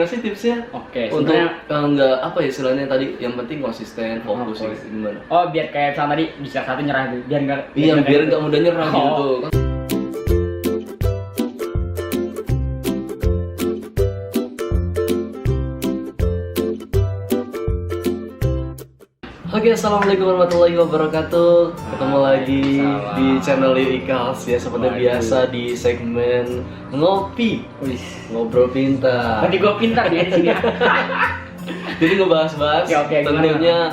sih tipsnya? Oke, Untuk sebenarnya nggak apa ya istilahnya tadi, yang penting konsisten, fokus gitu, gimana? oh biar kayak misalnya tadi bisa satu nyerah gitu, biar nggak Iya, biar nggak mudah nyerah Oh. gitu tuh. Oke, assalamualaikum warahmatullahi wabarakatuh. Ketemu lagi di channel Ikals ya, seperti Waduh. biasa di segmen ngopi, Wih, ngobrol pintar. tadi gue pintar dia di sini ya. Jadi ngebahas-bahas Oke, tentunya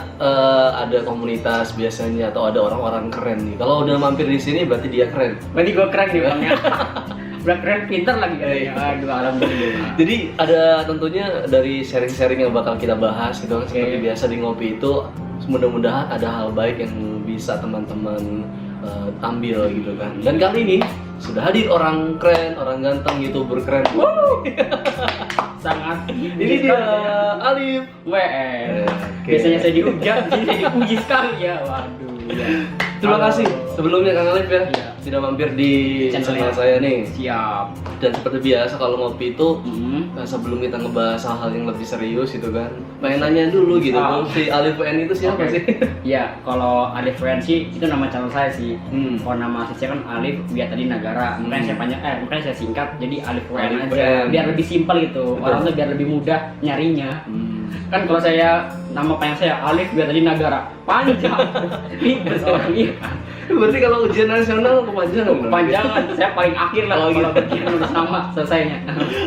ada komunitas biasanya atau ada orang-orang keren nih. Kalau udah mampir di sini berarti dia keren. Berarti gue keren nih bang ya. Udah keren, pintar lagi kayaknya. Aduh, alhamdulillah. Jadi ada tentunya dari sharing-sharing yang bakal kita bahas gitu kan. Oke. Seperti biasa di ngopi itu, mudah-mudahan ada hal baik yang bisa teman-teman ambil gitu kan. Dan kali ini sudah hadir orang keren, orang ganteng, YouTuber keren. Sangat. Ini dia Alif. WR. Oke. Biasanya saya diujar, di sini saya dipuji sekali ya. Waduh. Ya. Terima Halo. kasih sebelumnya Kang Alif ya, Iya. sudah mampir di channel saya nih. Siap. Dan seperti biasa kalau ngopi itu sebelum kita ngebahas hal-hal yang lebih serius gitu kan, pengen nanya dulu gitu, Ah. si Alif WN itu siapa Oke. sih? Iya, kalau Alif WN sih itu nama channel saya sih. Hmm. Kalau nama asli saya kan Alif Biar Tadi Nagara. Makanya saya makanya saya singkat jadi Alif WN Alif aja. WN. Biar lebih simpel gitu. Betul. Orang tuh biar lebih mudah nyarinya. Hmm. Kan kalau saya nama panjang saya Alif Biar Tadi Nagara. Panjang. Ribet orang iya. Berarti kalau ujian nasional kepanjangan dong? Kepanjangan, saya paling akhir lah Oh, kalau gitu. bikin nulis nama selesainya.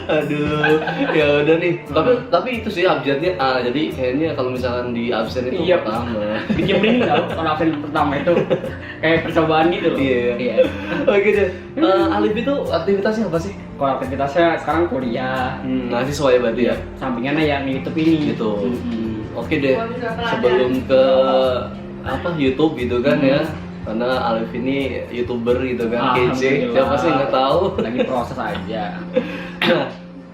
Aduh, ya udah nih. Tapi itu sih abjadnya A. Jadi kayaknya kalau misalkan di absen itu Iya. pertama. Bikin merinding tau kalau absen pertama itu kayak percobaan gitu loh. Iya. Oke deh. Alif itu aktivitasnya apa sih? Kalau aktivitasnya sekarang kuliah. Mahasiswa ya berarti ya. Sampingannya yang YouTube ini. Gitu. Mm-mm. Oke deh. Sebelum ke apa YouTube gitu kan ya. Karena Alif ini YouTuber gitu kan, KJ. Alhamdulillah. Siapa sih nggak tahu? Lagi proses aja.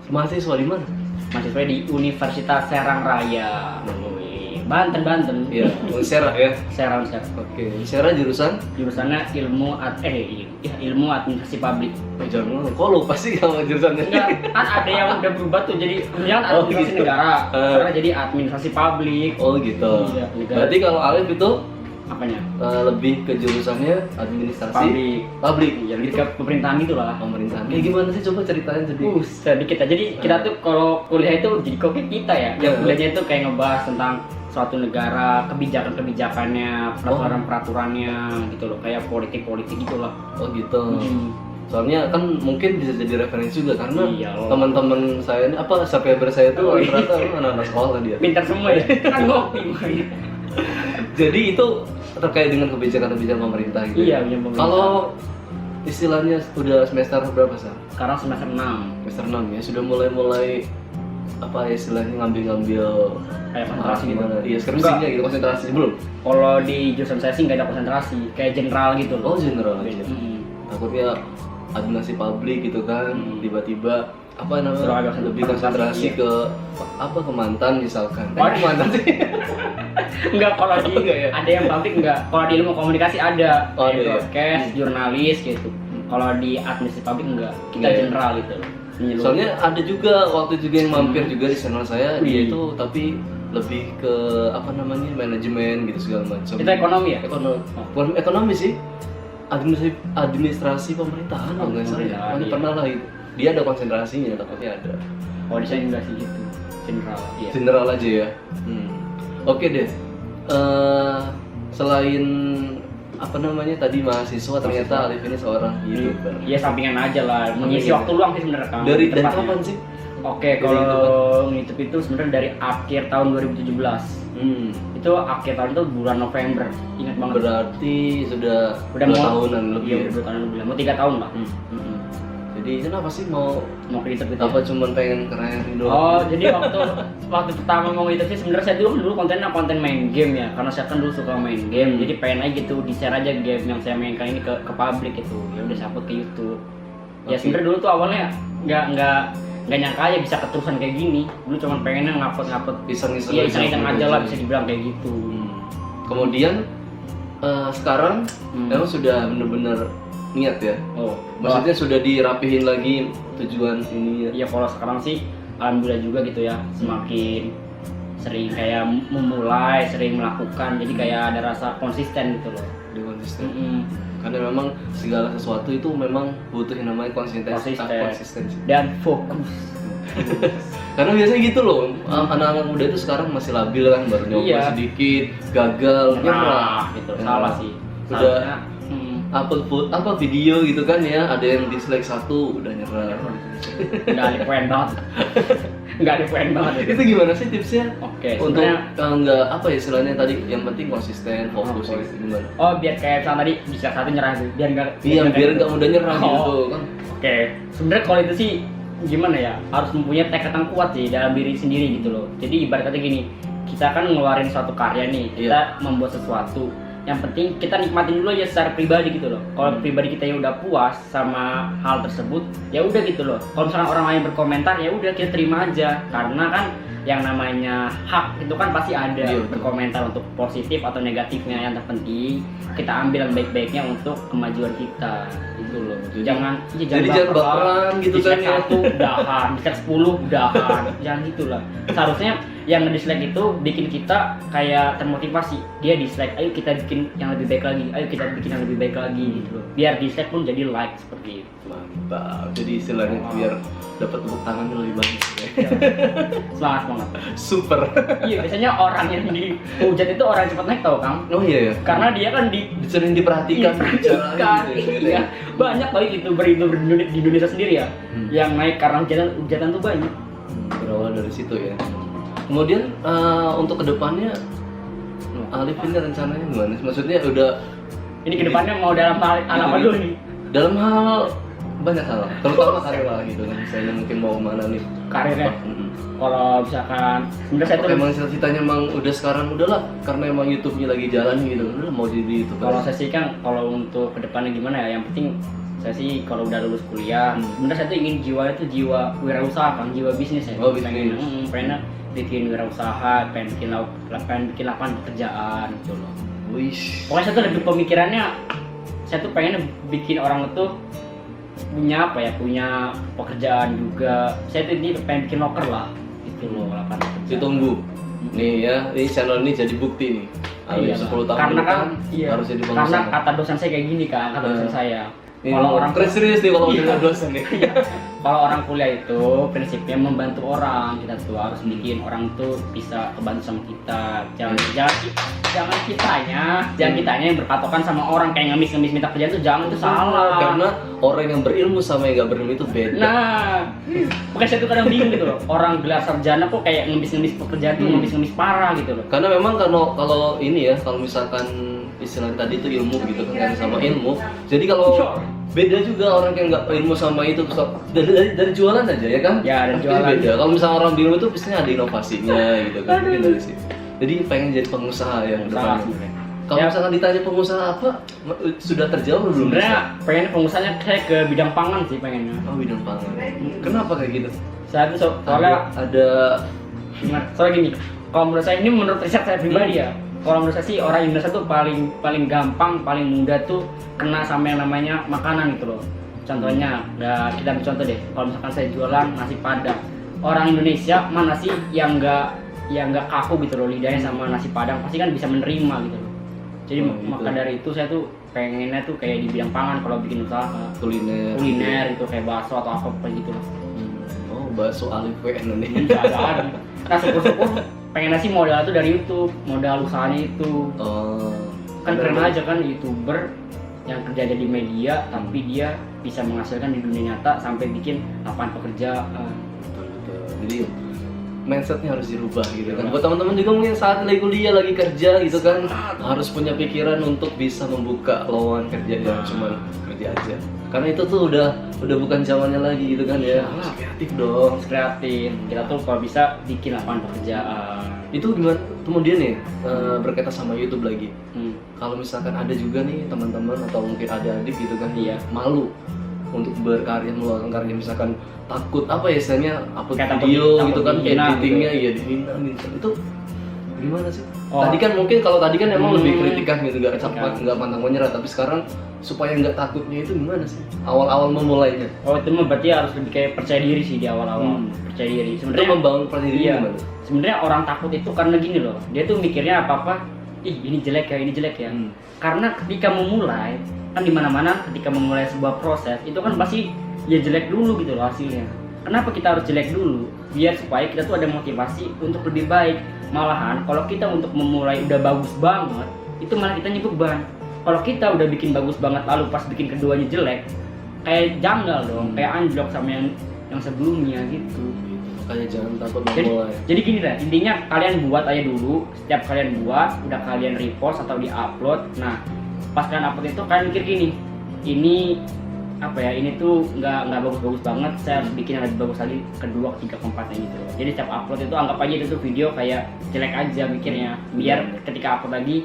Mahasiswa di mana? Mahasiswa di Universitas Serang Raya. Wih, Banten. Iya, Serang ya. Serang. Oke, Serang jurusan? Jurusannya ilmu administrasi publik. Jangan, kok lupa sih kalau jurusannya? Enggak, kan ada yang udah berubah tuh jadi kemudian Oh, administrasi gitu. negara. Sekarang jadi administrasi publik. Oh gitu. Iya, negara. Berarti kalau Alif itu Apanya? lebih ke jurusannya administrasi Publik. publik. Ya, lebih ke pemerintahan gitu lah. Pemerintahan. Kayak gimana sih, coba ceritain sedikit. Sedikit aja. Jadi kita tuh kalau kuliah itu jadi kok kayak kita ya. Yang Iya. kuliahnya itu kayak ngebahas tentang suatu negara, kebijakan-kebijakannya, peraturan-peraturannya gitu loh, kayak politik-politik gitu lah. Oh gitu. Hmm. Soalnya kan mungkin bisa jadi referensi juga karena Iya loh. teman-teman saya ini apa subscriber saya itu Oh, iya. rata-rata anak-anak sekolah dia. Pintar semua ya. Kan ngopi makanya. Jadi itu terkait dengan kebijakan-kebijakan pemerintah gitu. Iya, punya pemerintah. Kalau istilahnya udah semester berapa sih? Sekarang semester 6. Semester 6 ya, sudah mulai apa ya istilahnya ngambil Kayak konsentrasi gitu. Iya, skripsinya gitu, konsentrasi belum? Kalau di jurusan saya sih nggak ada konsentrasi, kayak general gitu loh. Oh, general aja. Mm-mm. Takutnya administrasi publik gitu kan, tiba-tiba apa Suruh namanya agak lebih konsentrasi iya. ke apa ke mantan misalkan. Oh, Ke mantan sih. Enggak, kalau di Enggak ya? ada yang publik enggak. Kalau di ilmu komunikasi ada. Oh, Kayak ada ya? broadcast, jurnalis gitu. Kalau di administrasi publik enggak. Kita Enggak ya? general gitu loh. Menyeluruh. Soalnya ada juga waktu juga yang mampir juga di channel saya, dia Wih. itu tapi lebih ke apa namanya manajemen gitu segala macam. Kita ekonomi ya? Ekonomi, bukan ekonomi sih, administrasi pemerintahan kalau nggak salah. Ya. Pemerintahan, Pokoknya iya. pernah lah itu. Dia ada konsentrasinya, takutnya ada. Kalau di saya enggak sih gitu. General. Iya. General aja ya. Oke deh. Selain apa namanya tadi mahasiswa, ternyata Alif ini seorang YouTuber. Iya, sampingan aja lah. Mengisi Iya. waktu luang sih sebenarnya kan. Dari tepatnya. kapan sih? Oke, Dari kalau YouTube itu sebenarnya dari akhir tahun 2017. Itu akhir tahun itu bulan November. Ingat banget. Berarti sudah Udah 2 mau tahunan lebih. Iya, ya? udah 2 tahun lebih. Mau 3 tahun lah. Hmm. Jadi kenapa sih mau Mau ke YouTube gitu. apa cuman pengen keren doang? Oh, jadi waktu pertama mau itu sih sebenarnya saya dulu kontennya konten main game ya, karena saya kan dulu suka main game, jadi pengen aja gitu di-share aja game yang saya mainkan ini ke publik gitu. Ya udah saya upload ke YouTube. Ya Oke. sebenarnya dulu tuh awalnya nggak nyangka aja bisa keterusan kayak gini. Dulu cuma pengennya ngupload. Iseng-iseng Iya, aja iseng-iseng gitu aja lah aja. bisa dibilang kayak gitu. Kemudian sekarang emang sudah bener-bener niat ya? Oh, Maksudnya sudah dirapihin lagi tujuan ini. iya kalau sekarang sih alhamdulillah juga gitu ya, semakin sering kayak memulai, sering melakukan, jadi kayak ada rasa konsisten gitu loh. Dia konsisten. Karena memang segala sesuatu itu memang butuh yang namanya konsistensi. Dan fokus. Karena biasanya gitu loh, anak-anak muda itu sekarang masih labil kan, baru nyoba sedikit, gagal, nyerah gitu. Salah sih. Udah apa video gitu kan ya, ada yang dislike 1 udah nyerah. Nggak ada poin banget. Nggak ada poin banget. Itu gimana sih tipsnya? Oke, untuk sebenarnya nggak apa ya istilahnya tadi, yang penting konsisten, fokus gitu, gimana? Oh, biar kayak misalnya tadi bisa 1 nyerah tuh, biar nggak. Iya, biar nggak mudah nyerah gitu kan. Oke, sebenarnya kalau itu sih gimana ya, harus mempunyai tekad yang kuat sih dalam diri sendiri gitu loh. Jadi ibaratnya gini, kita kan ngeluarin suatu karya nih, kita membuat sesuatu, yang penting kita nikmatin dulu aja secara pribadi gitu loh. Kalau pribadi kita yang udah puas sama hal tersebut, ya udah gitu loh. Kalau misalkan orang lain berkomentar, ya udah kita terima aja, karena kan yang namanya hak itu kan pasti ada berkomentar untuk positif atau negatifnya. Yang terpenting kita ambil yang baik-baiknya untuk kemajuan kita gitu loh. Jangan baperan gitu kan ya. 1 udahan, dislike 10 udahan, jangan gitulah. Seharusnya yang nge-dislike itu bikin kita kayak termotivasi. Dia dislike, ayo kita bikin yang lebih baik lagi, ayo kita bikin yang lebih baik lagi gitu loh. Biar dislike pun jadi like seperti itu. Mantap. Jadi istilahnya biar dapat tepuk tangan yang lebih banyak ya. Semangat banget. Super. Iya, biasanya orang yang dihujat itu orang yang cepat naik, tau Kang? Oh iya ya. Karena dia kan sering diperhatikan. Iya. Banyak kali YouTuber di Indonesia sendiri ya, yang naik karena hujatan tuh banyak. Berawal dari situ ya. Kemudian untuk kedepannya Alif ini rencananya gimana? Maksudnya udah ini kedepannya mau dalam hal apa dulu nih? Dalam hal banyak hal, terutama karir lah gitu kan. Misalnya mungkin mau kemana nih karirnya? Kalau misalkan sebenarnya saya tuh emang cita-citanya emang udah sekarang udahlah, karena emang YouTube-nya lagi jalan gitu, udah mau jadi YouTuber. Kalau saya sih kan, kalau untuk kedepannya gimana ya, yang penting saya sih kalau udah lulus kuliah, sebenarnya saya tuh ingin jiwa wirausaha kan, jiwa bisnis ya. Pengen bikin wirausaha, pengen bikin lapangan pekerjaan gitu loh. Wish. Pokoknya saya tuh lebih pemikirannya, saya tuh pengen bikin orang itu punya apa ya, punya pekerjaan juga. Saya tuh ini pengen bikin loker lah gitu loh, lapangan pekerjaan. Ditunggu nih ya, ini channel ini jadi bukti nih. Iya, 10 tahun karena kan harus jadi pengusaha. karena kata dosen saya kayak gini kan, kata dosen saya. Kalau orang serius nih kalau dengar dosen nih. Kalau orang kuliah itu prinsipnya membantu orang, kita tuh harus bikin orang tuh bisa kebantu sama kita. Jangan kitanya yang berpatokan sama orang, kayak ngemis minta kerjaan tuh jangan, itu salah. Karena orang yang berilmu sama yang gak berilmu itu beda. Nah, makanya saya tuh kadang bingung gitu loh. Orang gelar sarjana kok kayak ngemis pekerjaan tuh ngemis parah gitu loh. Karena memang kalau ini ya, kalau misalkan istilah tadi itu ilmu gitu kan, sama ilmu. Jadi kalau beda juga orang yang nggak ilmu sama itu, dari jualan aja ya kan? Ya, dari jualan. Beda. Kalau misalnya orang ilmu itu biasanya ada inovasinya gitu kan, mungkin dari situ. Jadi pengen jadi pengusaha yang depannya. Kalau misalkan ditanya pengusaha apa, sudah terjawab belum? Sebenarnya pengen pengusahanya kayak ke bidang pangan sih pengennya. Oh, bidang pangan. Kenapa kayak gitu? Saya tuh soalnya ada gimana? Soalnya gini, kalau menurut saya, ini menurut riset saya pribadi ya. Kalau menurut saya sih orang Indonesia tuh paling gampang, paling mudah tuh kena sama yang namanya makanan gitu loh. Contohnya, kita ambil contoh deh. Kalau misalkan saya jualan nasi padang, orang Indonesia mana sih yang nggak kaku gitu loh lidahnya sama nasi padang, pasti kan bisa menerima gitu loh. Jadi maka dari itu saya tuh pengennya tuh kayak di bidang pangan kalau bikin usaha kuliner itu kayak bakso atau apa gitu loh. Oh, bakso Alif WN nih. Nah, syukur-syukur pengennya sih modal tuh dari YouTube, modal usahanya itu. Kan keren aja kan YouTuber yang kerja di media tapi dia bisa menghasilkan di dunia nyata sampai bikin lapangan pekerjaan. Betul. Jadi mindsetnya harus dirubah gitu kan. Buat teman-teman juga mungkin saat lagi kuliah, lagi kerja gitu kan, harus punya pikiran untuk bisa membuka lowongan kerja yang cuma kerja aja. Karena itu tuh udah bukan zamannya lagi gitu kan ya. Harus kreatif dong. Kreatif. Kita tuh kalau bisa bikin lapangan pekerjaan. Itu gimana? Kemudian nih berkaitan sama YouTube lagi. Kalau misalkan ada juga nih teman-teman atau mungkin ada adik gitu kan, malu untuk berkarya, meluangkan karya, misalkan takut apa ya istilahnya upload video gitu kan, editingnya ya dihina gitu. Itu gimana sih? Oh. Tadi kan mungkin kalau tadi kan emang lebih kritikan gitu, nggak Kritikan. nggak pantang menyerah. Tapi sekarang supaya nggak takutnya itu gimana sih? Awal-awal memulainya. Oh itu mah berarti harus lebih kayak percaya diri sih di awal-awal. Percaya diri. Itu Sebenarnya membangun percaya diri iya. gimana? Sebenarnya orang takut itu karena gini loh. Dia tuh mikirnya apa-apa, ih ini jelek ya, ini jelek ya. Karena ketika memulai, kan di mana-mana ketika memulai sebuah proses itu kan pasti ya jelek dulu gitu loh hasilnya. Kenapa kita harus jelek dulu? Biar supaya kita tuh ada motivasi untuk lebih baik. Malahan kalau kita untuk memulai udah bagus banget, itu malah kita beban. Kalau kita udah bikin bagus banget lalu pas bikin keduanya jelek, kayak janggal dong, kayak anjlok sama yang sebelumnya gitu. Makanya jangan takut Jadi, memulai. jadi gini lah, intinya kalian buat aja dulu. Setiap kalian buat, udah kalian repost atau di-upload. Nah, pas kalian upload itu kalian mikir gini, ini apa ya? Ini tuh nggak bagus-bagus banget. Saya harus bikin yang lebih bagus lagi, kedua, ketiga, keempatnya gitu. Jadi setiap upload itu anggap aja itu tuh video kayak jelek aja mikirnya. Biar ketika upload lagi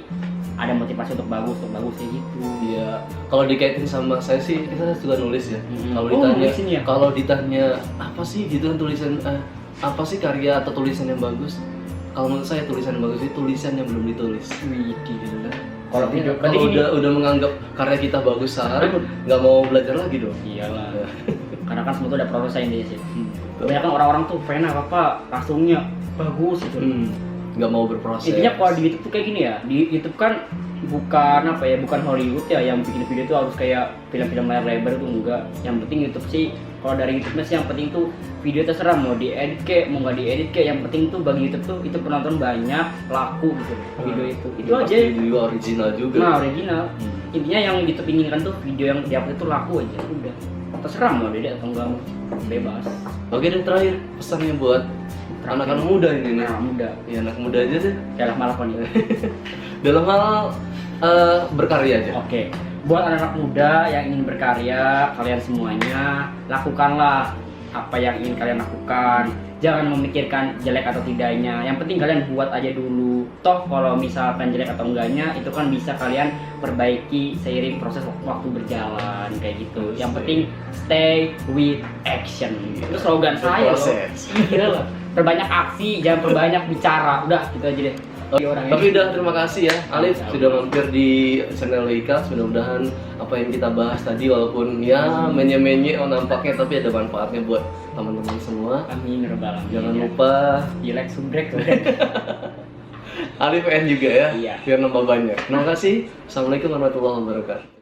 ada motivasi untuk bagus kayak gitu. Iya, kalau dikaitin sama saya sih, kita juga nulis ya. Kalau Oh, ditanya, nulis ini ya? kalau ditanya apa sih gitu kan tulisan, apa sih karya atau tulisan yang bagus? Kalau menurut saya tulisan yang bagus itu tulisan yang belum ditulis. Wih, Gitu kan. Kalau video kalau udah menganggap karya kita bagus sehari, nggak mau belajar lagi dong. iyalah. Karena kan semua itu ada prosesnya intinya sih. Betul. Banyak kan orang-orang tuh pengen apa langsungnya bagus gitu. Nggak mau berproses. Intinya kalau di YouTube tuh kayak gini ya, di YouTube kan bukan apa ya, bukan Hollywood ya yang bikin video tuh harus kayak film-film layar lebar itu enggak. Yang penting YouTube sih, kalau dari YouTube sih yang penting tuh video terserah mau diedit kek, mau nggak diedit kek, yang penting tuh bagi YouTube tuh itu penonton banyak, laku gitu video itu aja. Video original juga. Nah original. Intinya yang YouTube inginkan tuh video yang diupload itu laku aja, udah. Terserah mau diedit atau enggak, bebas. Oke deh, terakhir pesannya buat anak-anak muda ini nih. Nah, muda. Ya anak muda aja deh. Kayak malah nih. Dalam hal berkarya aja. Oke, buat anak-anak muda yang ingin berkarya, kalian semuanya lakukanlah apa yang ingin kalian lakukan. Jangan memikirkan jelek atau tidaknya. Yang penting kalian buat aja dulu. Toh kalau misalkan jelek atau enggaknya, itu kan bisa kalian perbaiki seiring proses waktu berjalan kayak gitu. Yang penting stay with action. Itu slogan saya loh. Berproses. Iya loh. Perbanyak aksi, jangan perbanyak bicara. Udah, gitu aja deh. Tapi udah terima kasih ya Alif sudah mampir di channel Ikas. Mudah-mudahan apa yang kita bahas tadi walaupun ya menye-menye nampaknya tapi ada manfaatnya buat teman-teman semua. Amin rabbal alamin. Jangan lupa Like, subrek. Alif N juga ya. Iya. Biar nambah banyak. Terima kasih. Assalamualaikum warahmatullahi wabarakatuh.